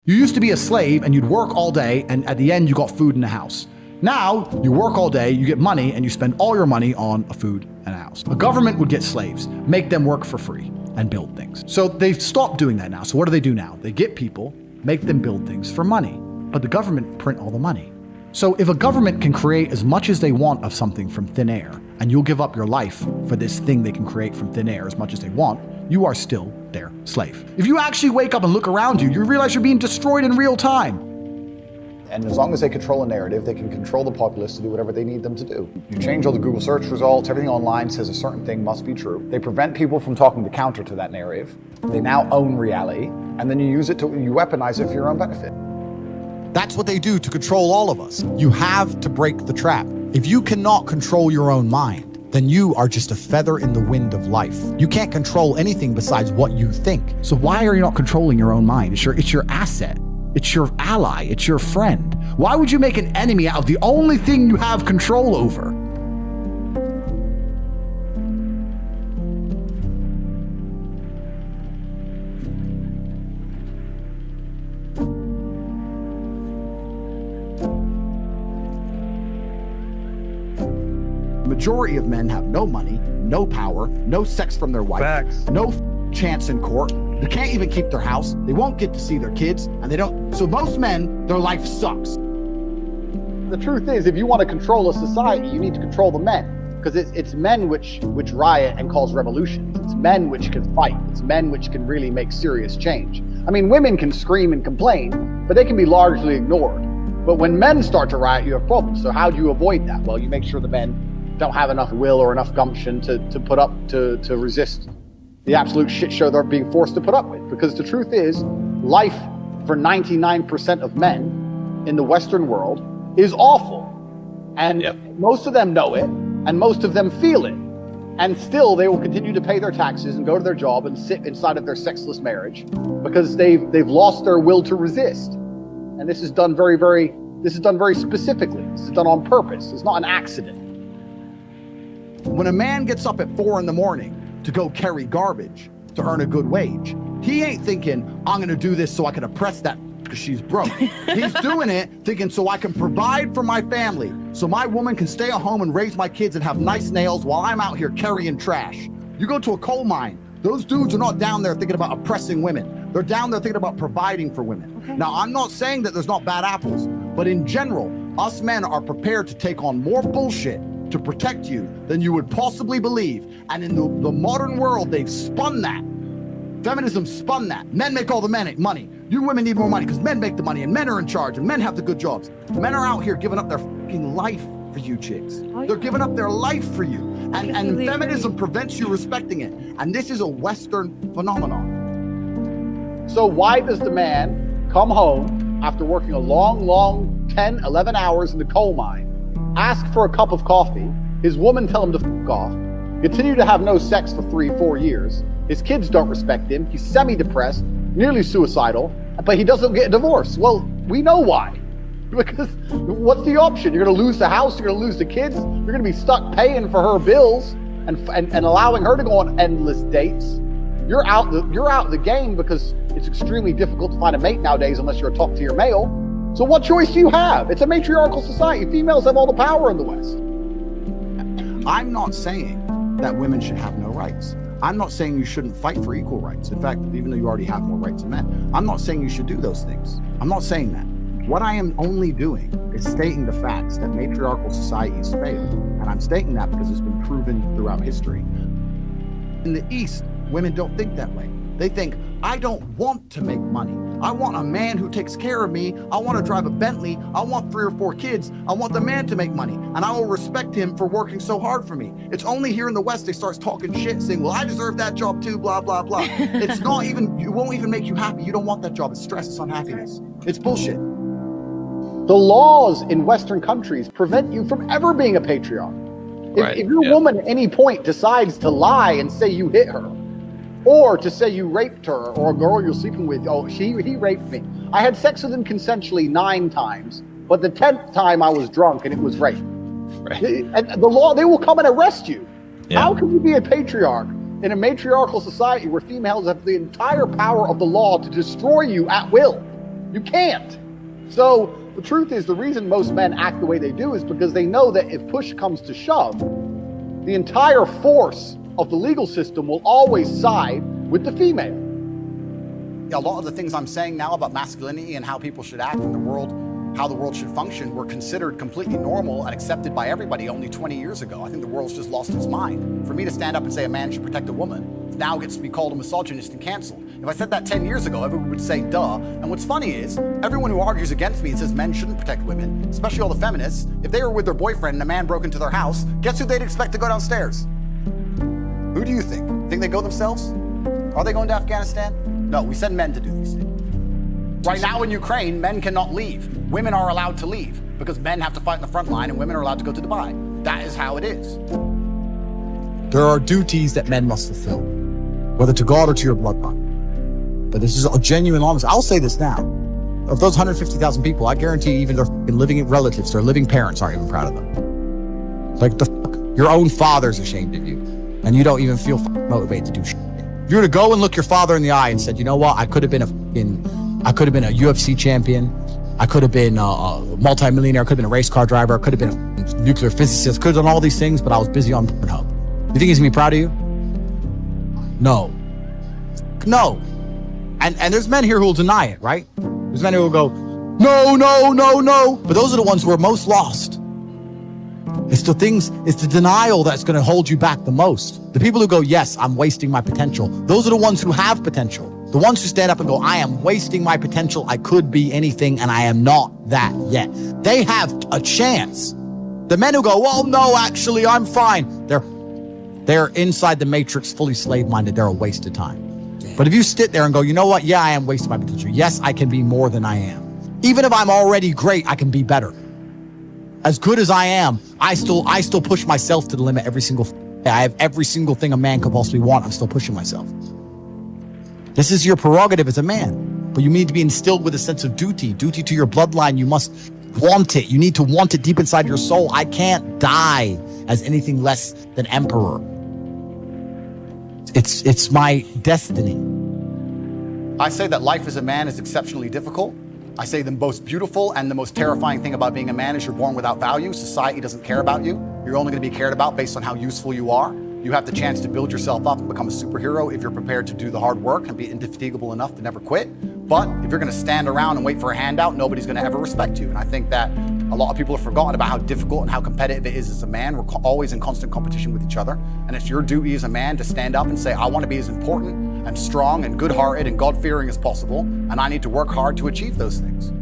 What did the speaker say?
You used to be a slave and you'd work all day and at the end you got food in the house. Now, you work all day, you get money, and you spend all your money on a food and a house. A government would get slaves, make them work for free, and build things. So they've stopped doing that now. So what do? Now they get people, make them build things for money, but the government print all the money. So if a government can create as much as they want of something from thin air, and you'll give up your life for this thing they can create from thin air as much as they want, you are still their slave. If you actually wake up and look around you, you realize you're being destroyed in real time. And as long as they control a narrative, they can control the populace to do whatever they need them to do. You change all the Google search results, everything online says a certain thing must be true. They prevent people from talking the counter to that narrative. They now own reality, and then you weaponize it for your own benefit. That's what they do to control all of us. You have to break the trap. If you cannot control your own mind, then you are just a feather in the wind of life. You can't control anything besides what you think. So why are you not controlling your own mind? It's your asset. It's your ally. It's your friend. Why would you make an enemy out of the only thing you have control over? Majority of men have no money, no power, no sex from their wife, Facts. no chance in court. They can't even keep their house. They won't get to see their kids, and they don't. So most men, their life sucks. The truth is, if you want to control a society, you need to control the men, because it's men which riot and cause revolutions. It's men which can fight. It's men which can really make serious change. I mean, women can scream and complain, but they can be largely ignored. But when men start to riot, you have problems. So how do you avoid that? Well, you make sure the men don't have enough will or enough gumption to put up to resist the absolute shit show they're being forced to put up with. Because the truth is, life for 99% of men in the Western world is awful. And most of them know it, and most of them feel it. And still they will continue to pay their taxes and go to their job and sit inside of their sexless marriage because they've lost their will to resist. And this is done very specifically. This is done on purpose. It's not an accident. When a man gets up at 4 a.m. to go carry garbage to earn a good wage, he ain't thinking, I'm gonna do this so I can oppress that because she's broke. He's doing it thinking, so I can provide for my family, so my woman can stay at home and raise my kids and have nice nails while I'm out here carrying trash. You go to a coal mine, those dudes are not down there thinking about oppressing women. They're down there thinking about providing for women. Okay. Now, I'm not saying that there's not bad apples, but in general, us men are prepared to take on more bullshit to protect you than you would possibly believe. And in the modern world, they've spun that. Feminism spun that. Men make all the money. You women need more money because men make the money and men are in charge and men have the good jobs. Men are out here giving up their fucking life for you chicks. Oh, yeah. They're giving up their life for you. And feminism prevents you respecting it. And this is a Western phenomenon. So why does the man come home after working a long 10, 11 hours in the coal mine, ask for a cup of coffee, his woman tell him to fuck off, continue to have no sex for 3-4 years, his kids don't respect him, he's semi-depressed, nearly suicidal, but he doesn't get a divorce? Well, we know why. Because what's the option? You're gonna lose the house, you're gonna lose the kids, you're gonna be stuck paying for her bills and allowing her to go on endless dates. You're out the game because it's extremely difficult to find a mate nowadays unless you're a top-tier male. So what choice do you have? It's a matriarchal society. Females have all the power in the West. I'm not saying that women should have no rights. I'm not saying you shouldn't fight for equal rights. In fact, even though you already have more rights than men, I'm not saying you should do those things. I'm not saying that. What I am only doing is stating the facts that matriarchal societies fail. And I'm stating that because it's been proven throughout history. In the East, women don't think that way. They think, I don't want to make money. I want a man who takes care of me. I want to drive a Bentley. I want 3 or 4 kids. I want the man to make money. And I will respect him for working so hard for me. It's only here in the West they start talking shit, saying, well, I deserve that job too, blah, blah, blah. It's not even, it won't even make you happy. You don't want that job. It's stress, it's unhappiness. It's bullshit. The laws in Western countries prevent you from ever being a patriarch. If your woman at any point decides to lie and say you hit her, or to say you raped her, or a girl you're sleeping with, oh, he raped me. I had sex with him consensually 9 times, but the 10th time I was drunk and it was rape. Right. And the law, they will come and arrest you. Yeah. How can you be a patriarch in a matriarchal society where females have the entire power of the law to destroy you at will? You can't. So the truth is, the reason most men act the way they do is because they know that if push comes to shove, the entire force of the legal system will always side with the female. A lot of the things I'm saying now about masculinity and how people should act in the world, how the world should function, were considered completely normal and accepted by everybody only 20 years ago. I think the world's just lost its mind. For me to stand up and say a man should protect a woman now gets to be called a misogynist and canceled. If I said that 10 years ago, everyone would say, duh. And what's funny is, everyone who argues against me and says men shouldn't protect women, especially all the feminists, if they were with their boyfriend and a man broke into their house, guess who they'd expect to go downstairs? Who do you think? Think they go themselves? Are they going to Afghanistan? No, we send men to do these things. Right now in Ukraine, men cannot leave. Women are allowed to leave because men have to fight in the front line and women are allowed to go to Dubai. That is how it is. There are duties that men must fulfill, whether to God or to your bloodline. But this is a genuine honest. I'll say this now. Of those 150,000 people, I guarantee even their living relatives, their living parents aren't even proud of them. Like, the fuck? Your own father's ashamed of you. And you don't even feel motivated to do shit. If you were to go and look your father in the eye and said, you know what, I could have been a UFC champion. I could have been a multi-millionaire. I could have been a race car driver. I could have been a nuclear physicist. Could have done all these things, but I was busy on Pornhub. You think he's gonna be proud of you? No. No. And there's men here who will deny it, right? There's men who will go, no, no, no, no. But those are the ones who are most lost. It's the denial that's going to hold you back the most. The people who go, yes, I'm wasting my potential. Those are the ones who have potential. The ones who stand up and go, I am wasting my potential. I could be anything and I am not that yet. They have a chance. The men who go, well, no, actually, I'm fine. They're inside the matrix, fully slave-minded. They're a waste of time. But if you sit there and go, you know what? Yeah, I am wasting my potential. Yes, I can be more than I am. Even if I'm already great, I can be better. As good as I am, I still push myself to the limit every single day. I have every single thing a man could possibly want. I'm still pushing myself. This is your prerogative as a man, but you need to be instilled with a sense of duty to your bloodline. You must want it. You need to want it deep inside your soul. I can't die as anything less than emperor. It's my destiny. I say that life as a man is exceptionally difficult. I say the most beautiful and the most terrifying thing about being a man is you're born without value. Society doesn't care about you. You're only going to be cared about based on how useful you are. You have the chance to build yourself up and become a superhero if you're prepared to do the hard work and be indefatigable enough to never quit. But if you're going to stand around and wait for a handout, nobody's going to ever respect you. And I think that a lot of people have forgotten about how difficult and how competitive it is as a man. We're always in constant competition with each other. And it's your duty as a man to stand up and say, I want to be as important and strong and good-hearted and God-fearing as possible. And I need to work hard to achieve those things.